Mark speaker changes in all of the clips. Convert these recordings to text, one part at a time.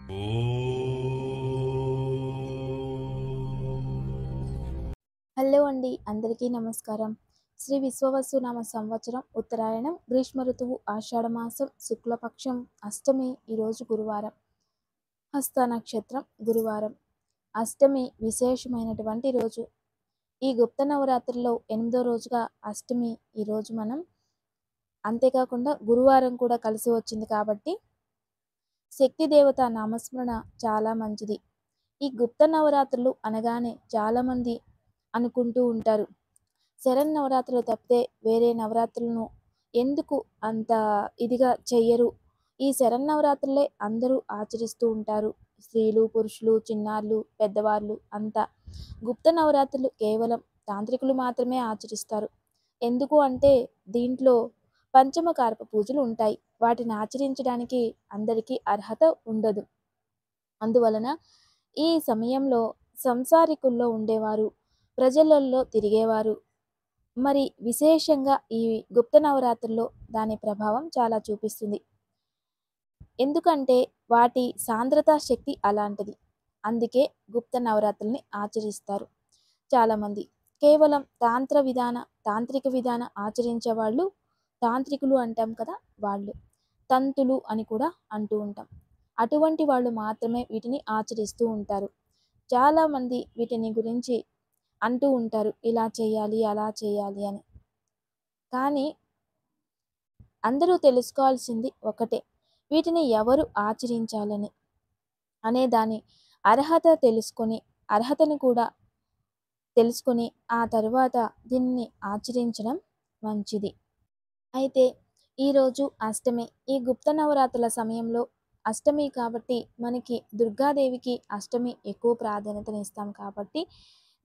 Speaker 1: Hello అండి, అందరికీ నమస్కారం. శ్రీ విశ్వవసునామ సంవత్సరం ఉత్తరాయణం గ్రీష్మ ఋతువు ఆషాఢమాసం శుక్లపక్షం అష్టమి. ఈరోజు గురువారం, హస్త నక్షత్రం గురువారం. అష్టమి విశేషమైనటువంటి రోజు. ఈ గుప్త నవరాత్రిలో 8వ రోజుగా అష్టమి ఈరోజు మనం. అంతేకాకుండా గురువారం కూడా కలిసి వచ్చింది కాబట్టి శక్తి దేవత నామస్మరణ చాలా మంచిది. ఈ గుప్త నవరాత్రులు అనగానే చాలామంది అనుకుంటూ ఉంటారు, శరన్నవరాత్రులు తప్పితే వేరే నవరాత్రులను ఎందుకు అంత ఇదిగా చెయ్యరు, ఈ శరన్నవరాత్రులే అందరూ ఆచరిస్తూ ఉంటారు, స్త్రీలు పురుషులు చిన్నారులు పెద్దవాళ్ళు అంతా. గుప్త నవరాత్రులు కేవలం తాంత్రికులు మాత్రమే ఆచరిస్తారు. ఎందుకు అంటే దీంట్లో పంచమకారక పూజలు ఉంటాయి. వాటిని ఆచరించడానికి అందరికీ అర్హత ఉండదు. అందువలన ఈ సమయంలో సంసారికుల్లో ఉండేవారు, ప్రజలలో తిరిగేవారు మరి విశేషంగా ఈ గుప్త నవరాత్రుల్లో దాని ప్రభావం చాలా చూపిస్తుంది. ఎందుకంటే వాటి సాంద్రత శక్తి అలాంటిది. అందుకే గుప్త నవరాత్రుల్ని ఆచరిస్తారు చాలామంది. కేవలం తాంత్రిక విధాన ఆచరించే వాళ్ళు తాంత్రికులు అంటాం కదా, వాళ్ళు తంతులు అని కూడా అంటూ ఉంటాం. అటువంటి వాళ్ళు మాత్రమే వీటిని ఆచరిస్తూ ఉంటారు. చాలామంది వీటిని గురించి అంటూ ఉంటారు, ఇలా చేయాలి అలా చేయాలి అని. కానీ అందరూ తెలుసుకోవాల్సింది ఒకటే, వీటిని ఎవరు ఆచరించాలని అనే దాని అర్హతను కూడా తెలుసుకొని ఆ తర్వాత దీన్ని ఆచరించడం మంచిది. అయితే ఈరోజు అష్టమి. ఈ గుప్త నవరాత్రుల సమయంలో అష్టమి కాబట్టి మనకి దుర్గాదేవికి అష్టమి ఎక్కువ ప్రాధాన్యతనిస్తాం కాబట్టి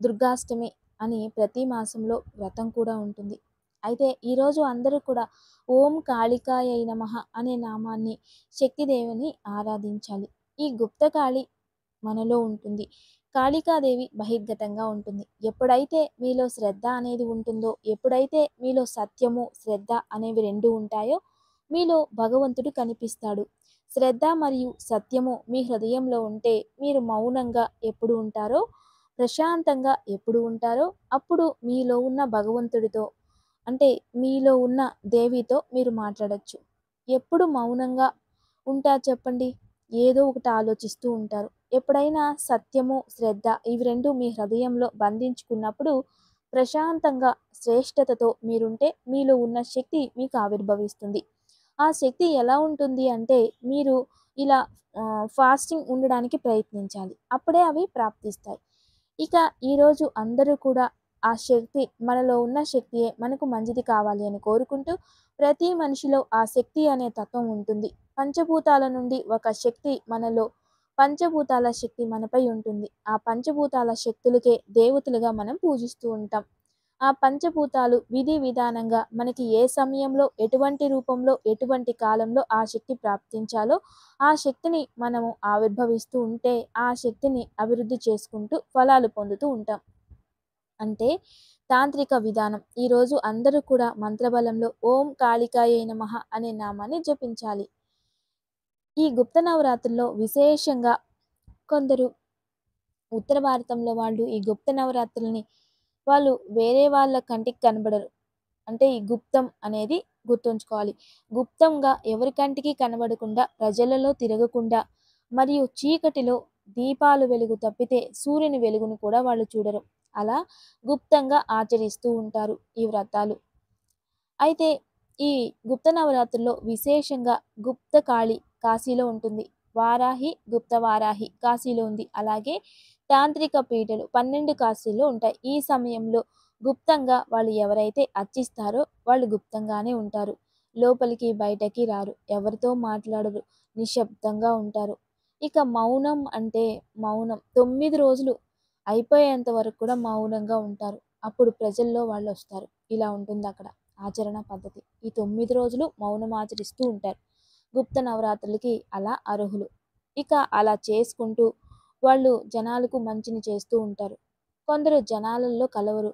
Speaker 1: దుర్గాష్టమి అని ప్రతి మాసంలో వ్రతం కూడా ఉంటుంది. అయితే ఈరోజు అందరూ కూడా ఓం కాళికాయై నమః అనే నామాన్ని శక్తిదేవిని ఆరాధించాలి. ఈ గుప్తకాళి మనలో ఉంటుంది, కాళికాదేవి బహిర్గతంగా ఉంటుంది. ఎప్పుడైతే మీలో శ్రద్ధ అనేది ఉంటుందో, ఎప్పుడైతే మీలో సత్యము శ్రద్ధ అనేవి రెండు ఉంటాయో మీలో భగవంతుడు కనిపిస్తాడు. శ్రద్ధ మరియు సత్యము మీ హృదయంలో ఉంటే మీరు మౌనంగా ఎప్పుడు ఉంటారో, ప్రశాంతంగా ఎప్పుడు ఉంటారో అప్పుడు మీలో ఉన్న భగవంతుడితో అంటే మీలో ఉన్న దేవితో మీరు మాట్లాడచ్చు. ఎప్పుడు మౌనంగా ఉంటారు చెప్పండి? ఏదో ఒకటి ఆలోచిస్తూ ఉంటారు. ఎప్పుడైనా సత్యము శ్రద్ధ ఇవి రెండు మీ హృదయంలో బంధించుకున్నప్పుడు ప్రశాంతంగా శ్రేష్టతతో మీరుంటే మీలో ఉన్న శక్తి మీకు ఆవిర్భవిస్తుంది. ఆ శక్తి ఎలా ఉంటుంది అంటే మీరు ఇలా ఫాస్టింగ్ ఉండడానికి ప్రయత్నించాలి, అప్పుడే అవి ప్రాప్తిస్తాయి. ఇక ఈరోజు అందరూ కూడా ఆ శక్తి, మనలో ఉన్న శక్తియే మనకు మంచిది కావాలి అని కోరుకుంటూ, ప్రతి మనిషిలో ఆ శక్తి అనే తత్వం ఉంటుంది. పంచభూతాల నుండి ఒక శక్తి మనలో, పంచభూతాల శక్తి మనపై ఉంటుంది. ఆ పంచభూతాల శక్తులకే దేవతలుగా మనం పూజిస్తూ ఉంటాం. ఆ పంచభూతాలు విధి విధానంగా మనకి ఏ సమయంలో ఎటువంటి రూపంలో ఎటువంటి కాలంలో ఆ శక్తి ప్రాప్తించాలో ఆ శక్తిని మనము ఆవిర్భవిస్తూ ఉంటే ఆ శక్తిని అభివృద్ధి చేసుకుంటూ ఫలాలు పొందుతూ ఉంటాం. అంటే తాంత్రిక విధానం. ఈరోజు అందరూ కూడా మంత్రబలంలో ఓం కాళికాయై నమః అనే నామాన్ని జపించాలి. ఈ గుప్త నవరాత్రుల్లో విశేషంగా కొందరు ఉత్తర భారతంలో వాళ్ళు ఈ గుప్త నవరాత్రుల్ని వాళ్ళు వేరే వాళ్ళ కంటికి కనబడరు. అంటే ఈ గుప్తం అనేది గుర్తుంచుకోవాలి. గుప్తంగా ఎవరి కంటికి కనబడకుండా, ప్రజలలో తిరగకుండా మరియు చీకటిలో దీపాలు వెలుగు తప్పితే సూర్యుని వెలుగును కూడా వాళ్ళు చూడరు. అలా గుప్తంగా ఆచరిస్తూ ఉంటారు ఈ వ్రతాలు. అయితే ఈ గుప్త నవరాత్రుల్లో విశేషంగా గుప్త కాళి కాశీలో ఉంటుంది. వారాహి, గుప్త వారాహి కాశీలో ఉంది. అలాగే తాంత్రిక పీఠలు 12 కాశీలో ఉంటాయి. ఈ సమయంలో గుప్తంగా వాళ్ళు ఎవరైతే అర్చిస్తారో వాళ్ళు గుప్తంగానే ఉంటారు. లోపలికి బయటకి రారు, ఎవరితో మాట్లాడరు, నిశ్శబ్దంగా ఉంటారు. ఇక మౌనం అంటే మౌనం 9 రోజులు అయిపోయేంత వరకు కూడా మౌనంగా ఉంటారు. అప్పుడు ప్రజల్లో వాళ్ళు వస్తారు. ఇలా ఉంటుంది అక్కడ ఆచరణ పద్ధతి. ఈ 9 రోజులు మౌనం ఆచరిస్తూ ఉంటారు. గుప్త నవరాత్రులకి అలా అర్హులు. ఇక అలా చేసుకుంటూ వాళ్ళు జనాలకు మంచిని చేస్తూ ఉంటారు. కొందరు జనాలలో కలవరు.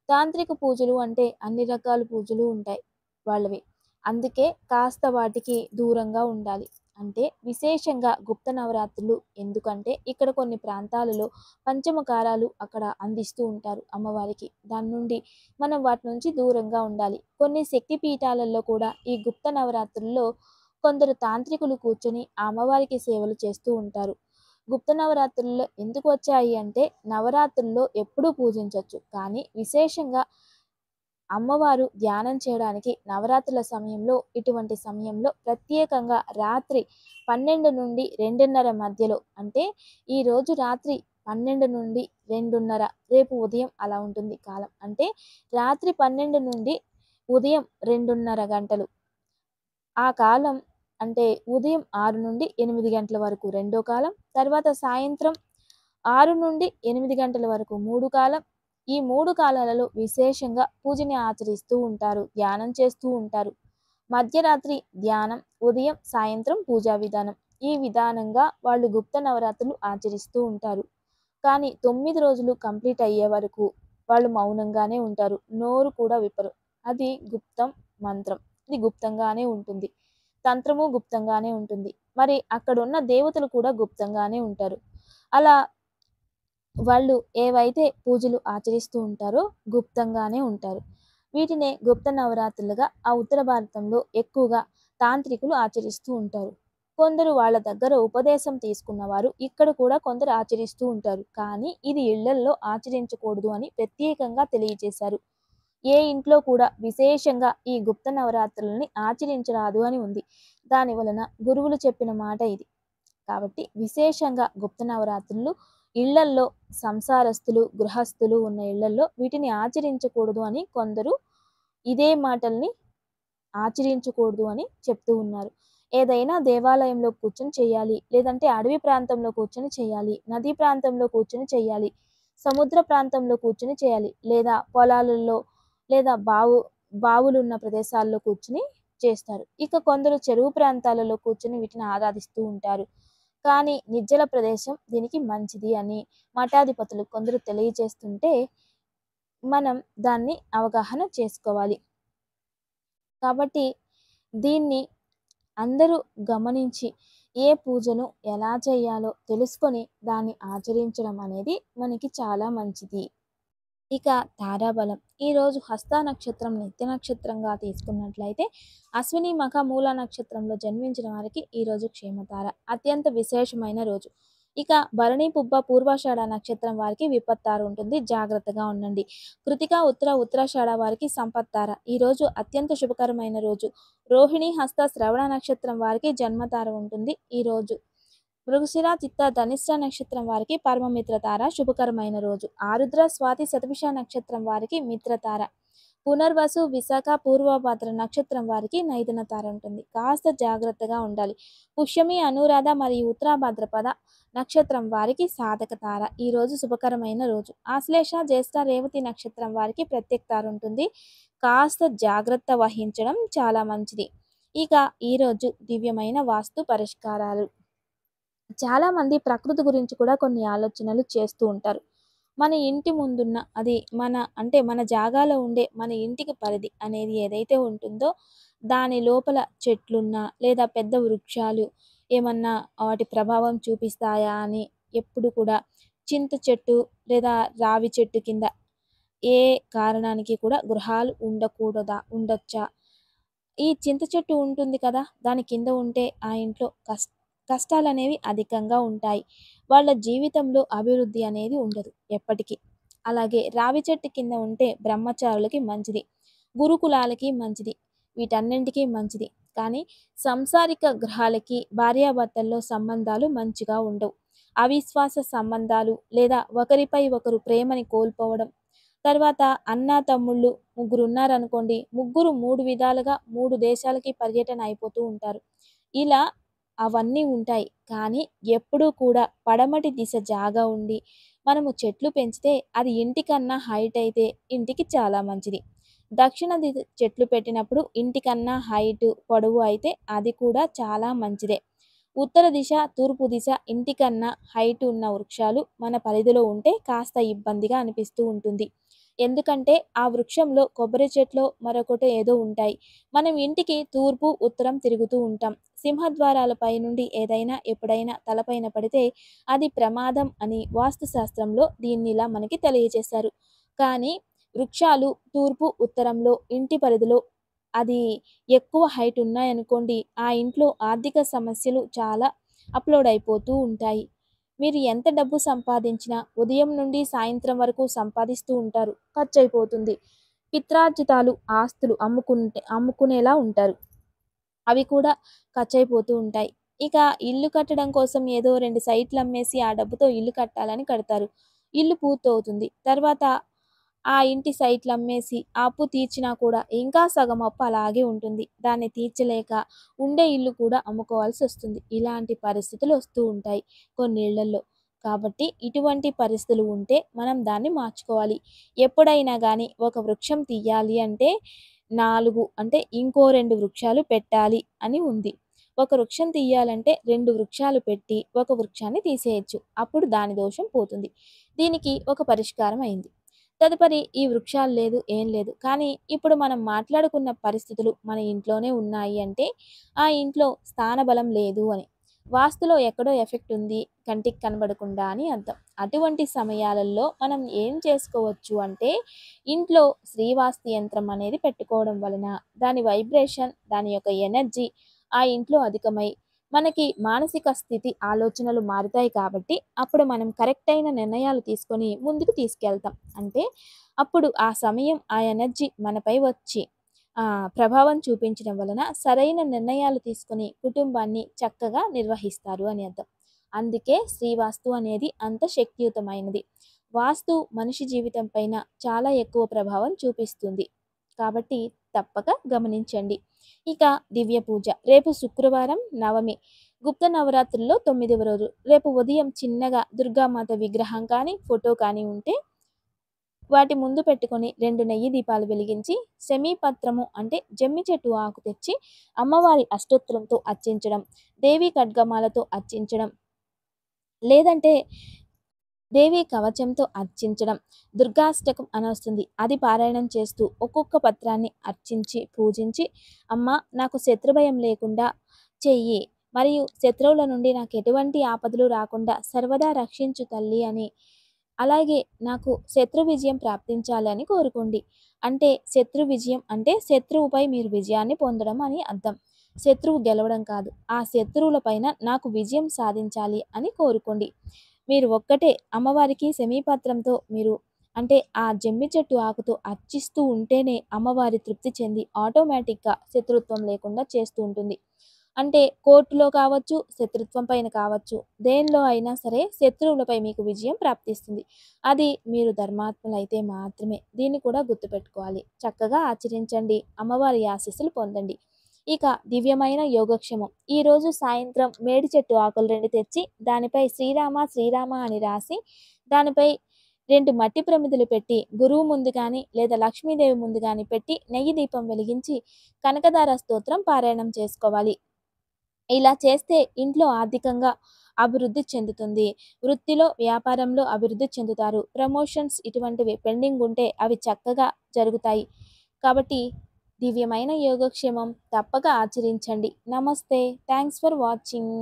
Speaker 1: తాంత్రిక పూజలు అంటే అన్ని రకాల పూజలు ఉంటాయి వాళ్ళవి. అందుకే కాస్త వాటికి దూరంగా ఉండాలి. అంటే విశేషంగా గుప్త నవరాత్రులు ఎందుకంటే ఇక్కడ కొన్ని ప్రాంతాలలో పంచమకారాలు అక్కడ అందిస్తూ ఉంటారు అమ్మవారికి. దాని నుండి మనం వాటి నుంచి దూరంగా ఉండాలి. కొన్ని శక్తి పీఠాలలో కూడా ఈ గుప్త నవరాత్రుల్లో కొందరు తాంత్రికులు కూర్చొని ఆ అమ్మవారికి సేవలు చేస్తూ ఉంటారు. గుప్త నవరాత్రుల్లో ఎందుకు వచ్చాయి అంటే నవరాత్రుల్లో ఎప్పుడూ పూజించొచ్చు. కానీ విశేషంగా అమ్మవారు ధ్యానం చేయడానికి నవరాత్రుల సమయంలో ఇటువంటి సమయంలో ప్రత్యేకంగా రాత్రి 12 నుండి 2:30 మధ్యలో అంటే ఈరోజు రాత్రి 12 నుండి 2:30 రేపు ఉదయం అలా ఉంటుంది కాలం. అంటే రాత్రి 12 నుండి ఉదయం 2:30 గంటలు. ఆ కాలం అంటే ఉదయం 6 నుండి 8 గంటల వరకు రెండో కాలం. తర్వాత సాయంత్రం 6 నుండి 8 గంటల వరకు మూడు కాలం. ఈ 3 కాలాలలో విశేషంగా పూజని ఆచరిస్తూ ఉంటారు. ధ్యానం చేస్తూ ఉంటారు. మధ్యరాత్రి ధ్యానం, ఉదయం, సాయంత్రం పూజా విధానం. ఈ విధానంగా వాళ్ళు గుప్త నవరాత్రులు ఆచరిస్తూ ఉంటారు. కానీ 9 రోజులు కంప్లీట్ అయ్యే వరకు వాళ్ళు మౌనంగానే ఉంటారు. నోరు కూడా విప్పరు. అది గుప్తం మంత్రం. ఇది గుప్తంగానే ఉంటుంది. తంత్రము గుప్తంగానే ఉంటుంది. మరి అక్కడున్న దేవతలు కూడా గుప్తంగానే ఉంటారు. అలా వాళ్ళు ఏవైతే పూజలు ఆచరిస్తూ ఉంటారో గుప్తంగానే ఉంటారు. వీటినే గుప్త నవరాత్రులుగా ఆ ఉత్తర భారతంలో ఎక్కువగా తాంత్రికులు ఆచరిస్తూ ఉంటారు. కొందరు వాళ్ళ దగ్గర ఉపదేశం తీసుకున్నవారు ఇక్కడ కూడా కొందరు ఆచరిస్తూ ఉంటారు. కానీ ఇది ఇళ్లల్లో ఆచరించకూడదు అని ప్రత్యేకంగా తెలియజేశారు. ఏ ఇంట్లో కూడా విశేషంగా ఈ గుప్త నవరాత్రులని ఆచరించరాదు అని ఉంది. దాని వలన గురువులు చెప్పిన మాట ఇది. కాబట్టి విశేషంగా గుప్త నవరాత్రులు ఇళ్లల్లో సంసారస్తులు, గృహస్థులు ఉన్న ఇళ్లల్లో వీటిని ఆచరించకూడదు అని కొందరు ఇదే మాటల్ని ఆచరించకూడదు అని చెప్తూ ఉన్నారు. ఏదైనా దేవాలయంలో కూర్చొని చేయాలి, లేదంటే అడవి ప్రాంతంలో కూర్చొని చేయాలి, నదీ ప్రాంతంలో కూర్చొని చేయాలి, సముద్ర ప్రాంతంలో కూర్చొని చేయాలి, లేదా పొలాలలో లేదా బావులున్న ప్రదేశాల్లో కూర్చొని చేస్తారు. ఇక కొందరు చెరువు ప్రాంతాలలో కూర్చొని వీటిని ఆరాధిస్తూ ఉంటారు. కానీ నిర్జల ప్రదేశం దీనికి మంచిది అని మఠాధిపతులు కొందరు తెలియజేస్తుంటే మనం దాన్ని అవగాహన చేసుకోవాలి. కాబట్టి దీన్ని అందరూ గమనించి ఏ పూజను ఎలా చేయాలో తెలుసుకొని దాన్ని ఆచరించడం అనేది మనకి చాలా మంచిది. ఇక తారాబలం ఈరోజు హస్త నక్షత్రం నిత్య నక్షత్రంగా తీసుకున్నట్లయితే అశ్విని మఖ మూల నక్షత్రంలో జన్మించిన వారికి ఈరోజు క్షేమతార అత్యంత విశేషమైన రోజు. ఇక భరణి పుబ్బ పూర్వాషాఢ నక్షత్రం వారికి విపత్తార ఉంటుంది, జాగ్రత్తగా ఉండండి. కృతిక ఉత్తరాషాఢ వారికి సంపత్తార ఈరోజు అత్యంత శుభకరమైన రోజు. రోహిణి హస్త శ్రవణ నక్షత్రం వారికి జన్మతార ఉంటుంది ఈరోజు. మృగశిర చిత్త ధనిష్ట నక్షత్రం వారికి పరమమిత్రతార శుభకరమైన రోజు. ఆరుద్ర స్వాతి శతభిష నక్షత్రం వారికి మిత్రతార. పునర్వసు విశాఖ పూర్వభద్ర నక్షత్రం వారికి నైదన తార ఉంటుంది. కాస్త జాగ్రత్తగా ఉండాలి. పుష్యమి అనురాధ మరియు ఉత్తరాభద్రపద నక్షత్రం వారికి సాధక తార ఈరోజు శుభకరమైన రోజు. ఆశ్లేష జ్యేష్ఠ రేవతి నక్షత్రం వారికి ప్రత్యేక తార ఉంటుంది. కాస్త జాగ్రత్త వహించడం చాలా మంచిది. ఇక ఈరోజు దివ్యమైన వాస్తు పరిష్కారాలు. చాలామంది ప్రకృతి గురించి కూడా కొన్ని ఆలోచనలు చేస్తూ ఉంటారు. మన ఇంటి ముందున్న అది మన జాగాలో ఉండే మన ఇంటికి పరిధి అనేది ఏదైతే ఉంటుందో దాని లోపల చెట్లున్నా లేదా పెద్ద వృక్షాలు ఏమన్నా వాటి ప్రభావం చూపిస్తాయా అని ఎప్పుడు కూడా చింత చెట్టు లేదా రావి చెట్టు కింద ఏ కారణానికి కూడా గృహాలు ఉండొచ్చా? ఈ చింత చెట్టు ఉంటుంది కదా, దాని కింద ఉంటే ఆ ఇంట్లో కష్టాలనేవి అధికంగా ఉంటాయి. వాళ్ళ జీవితంలో అభివృద్ధి అనేది ఉండదు ఎప్పటికీ. అలాగే రావి చెట్టు కింద ఉంటే బ్రహ్మచారులకి మంచిది, గురుకులాలకి మంచిది, వీటన్నింటికీ మంచిది. కానీ సంసారిక గృహాలకి భార్యాభర్తల్లో సంబంధాలు మంచిగా ఉండవు. అవిశ్వాస సంబంధాలు లేదా ఒకరిపై ఒకరు ప్రేమని కోల్పోవడం. తర్వాత అన్నా తమ్ముళ్ళు ముగ్గురు ఉన్నారనుకోండి, ముగ్గురు 3 విధాలుగా 3 దేశాలకి పర్యటన అయిపోతూ ఉంటారు. ఇలా అవన్నీ ఉంటాయి. కానీ ఎప్పుడూ కూడా పడమటి దిశ జాగా ఉండి మనము చెట్లు పెంచితే అది ఇంటికన్నా హైట్ అయితే ఇంటికి చాలా మంచిది. దక్షిణ దిశ చెట్లు పెట్టినప్పుడు ఇంటికన్నా హైట్ పొడవు అయితే అది కూడా చాలా మంచిదే. ఉత్తర దిశ తూర్పు దిశ ఇంటికన్నా హైట్ ఉన్న వృక్షాలు మన పరిధిలో ఉంటే కాస్త ఇబ్బందిగా అనిపిస్తూ ఉంటుంది. ఎందుకంటే ఆ వృక్షంలో కొబ్బరి చెట్లో మరొకటో ఏదో ఉంటాయి. మనం ఇంటికి తూర్పు, ఉత్తరం తిరుగుతూ ఉంటాం. సింహద్వారాల పై నుండి ఏదైనా ఎప్పుడైనా తలపైన పడితే అది ప్రమాదం అని వాస్తుశాస్త్రంలో దీన్నిలా మనకి తెలియజేశారు. కానీ వృక్షాలు తూర్పు, ఉత్తరంలో ఇంటి పరిధిలో అది ఎక్కువ హైట్ ఉన్నాయనుకోండి, ఆ ఇంట్లో ఆర్థిక సమస్యలు చాలా అప్‌లోడ్ అయిపోతూ ఉంటాయి. మీరు ఎంత డబ్బు సంపాదించినా ఉదయం నుండి సాయంత్రం వరకు సంపాదిస్తూ ఉంటారు. ఖర్చయిపోతుంది. పిత్రార్జితాలు ఆస్తులు అమ్ముకునేలా ఉంటారు. అవి కూడా ఖర్చయిపోతూ ఉంటాయి. ఇక ఇల్లు కట్టడం కోసం ఏదో 2 సైట్లు అమ్మేసి ఆ డబ్బుతో ఇల్లు కట్టాలని కడతారు. ఇల్లు పూర్తవుతుంది. తర్వాత ఆ ఇంటి సైట్లు అమ్మేసి ఆ అప్పు తీర్చినా కూడా ఇంకా సగం అప్పు అలాగే ఉంటుంది. దాన్ని తీర్చలేక ఉండే ఇల్లు కూడా అమ్ముకోవాల్సొస్తుంది. ఇలాంటి పరిస్థితులు వస్తూ ఉంటాయి కొన్నిళ్ళల్లో. కాబట్టి ఇటువంటి పరిస్థితులు ఉంటే మనం దాన్ని మార్చుకోవాలి. ఎప్పుడైనా గానీ ఒక వృక్షం తీయాలి అంటే 4 అంటే ఇంకో 2 వృక్షాలు పెట్టాలి అని ఉంది. ఒక వృక్షం తీయాలంటే 2 వృక్షాలు పెట్టి ఒక వృక్షాన్ని తీసేయొచ్చు. అప్పుడు దాని దోషం పోతుంది. దీనికి ఒక పరిష్కారం అయింది. తదుపరి ఈ వృక్షాలు లేదు, ఏం లేదు. కానీ ఇప్పుడు మనం మాట్లాడుకున్న పరిస్థితులు మన ఇంట్లోనే ఉన్నాయి అంటే, ఆ ఇంట్లో స్థానబలం లేదు అని. వాస్తులో ఎక్కడో ఎఫెక్ట్ ఉంది, కంటికి కనబడకుండా అని అర్థం. అటువంటి సమయాలలో మనం ఏం చేసుకోవచ్చు అంటే, ఇంట్లో శ్రీవాస్తు యంత్రం అనేది పెట్టుకోవడం వలన దాని వైబ్రేషన్, దాని యొక్క ఎనర్జీ ఆ ఇంట్లో అధికమై మనకి మానసిక స్థితి, ఆలోచనలు మారుతాయి కాబట్టి, అప్పుడు మనం కరెక్ట్ అయిన నిర్ణయాలు తీసుకొని ముందుకు తీసుకెళ్తాం. అంటే అప్పుడు ఆ సమయం, ఆ ఎనర్జీ మనపై వచ్చి ప్రభావం చూపించడం వలన సరైన నిర్ణయాలు తీసుకొని కుటుంబాన్ని చక్కగా నిర్వహిస్తారు అని అర్థం. అందుకే శ్రీవాస్తు అనేది అంత శక్తియుతమైనది. వాస్తు మనిషి జీవితం పైన చాలా ఎక్కువ ప్రభావం చూపిస్తుంది. కాబట్టి తప్పక గమనించండి. ఇక దివ్య పూజ. రేపు శుక్రవారం నవమి. గుప్త నవరాత్రుల్లో 9వ రోజు. రేపు ఉదయం చిన్నగా దుర్గామాత విగ్రహం కానీ, ఫోటో కానీ ఉంటే వాటి ముందు పెట్టుకొని 2 నెయ్యి దీపాలు వెలిగించి, శమీపత్రము అంటే జమ్మి చెట్టు ఆకు తెచ్చి అమ్మవారి అష్టోత్తరంతో అర్చించడం, దేవి ఖడ్గమాలతో అర్చించడం, లేదంటే దేవి కవచంతో అర్చించడం, దుర్గాష్టకం అనొస్తుంది. అది పారాయణం చేస్తూ ఒక్కొక్క పత్రాన్ని అర్చించి, పూజించి, అమ్మ నాకు శత్రుభయం లేకుండా చెయ్యి. మరియు శత్రువుల నుండి నాకు ఎటువంటి ఆపదలు రాకుండా సర్వదా రక్షించు తల్లి అని. అలాగే నాకు శత్రు విజయం ప్రాప్తించాలి అని కోరుకోండి. అంటే శత్రు విజయం అంటే శత్రువుపై మీరు విజయాన్ని పొందడం అని అర్థం. శత్రువు గెలవడం కాదు. ఆ శత్రువుల పైన నాకు విజయం సాధించాలి అని కోరుకోండి. మీరు ఒక్కటే అమ్మవారికి శమీపత్రంతో మీరు అంటే ఆ జమ్మి చెట్టు ఆకుతో అర్చిస్తూ ఉంటేనే అమ్మవారి తృప్తి చెంది ఆటోమేటిక్‌గా శత్రుత్వం లేకుండా చేస్తూ ఉంటుంది. అంటే కోర్టులో కావచ్చు, శత్రుత్వం పైన కావచ్చు, దేనిలో అయినా సరే శత్రువులపై మీకు విజయం ప్రాప్తిస్తుంది. అది మీరు ధర్మాత్ములైతే మాత్రమే. దీన్ని కూడా గుర్తుపెట్టుకోవాలి. చక్కగా ఆచరించండి. అమ్మవారి ఆశీస్సులు పొందండి. ఇక దివ్యమైన యోగక్షేమం. ఈరోజు సాయంత్రం మేడి చెట్టు ఆకులు 2 తెచ్చి దానిపై శ్రీరామ శ్రీరామ అని రాసి దానిపై 2 మట్టి ప్రమిదలు పెట్టి గురువు ముందు గాని లేదా లక్ష్మీదేవి ముందు గాని పెట్టి నెయ్యి దీపం వెలిగించి కనకదార స్తోత్రం పారాయణం చేసుకోవాలి. ఇలా చేస్తే ఇంట్లో ఆర్థికంగా అభివృద్ధి చెందుతుంది. వృత్తిలో, వ్యాపారంలో అభివృద్ధి చెందుతారు. ప్రమోషన్స్ ఇటువంటివి పెండింగ్ ఉంటే అవి చక్కగా జరుగుతాయి. కాబట్టి దివ్యమైన యోగక్షేమం తప్పక ఆచరించండి. నమస్తే. Thanks for watching.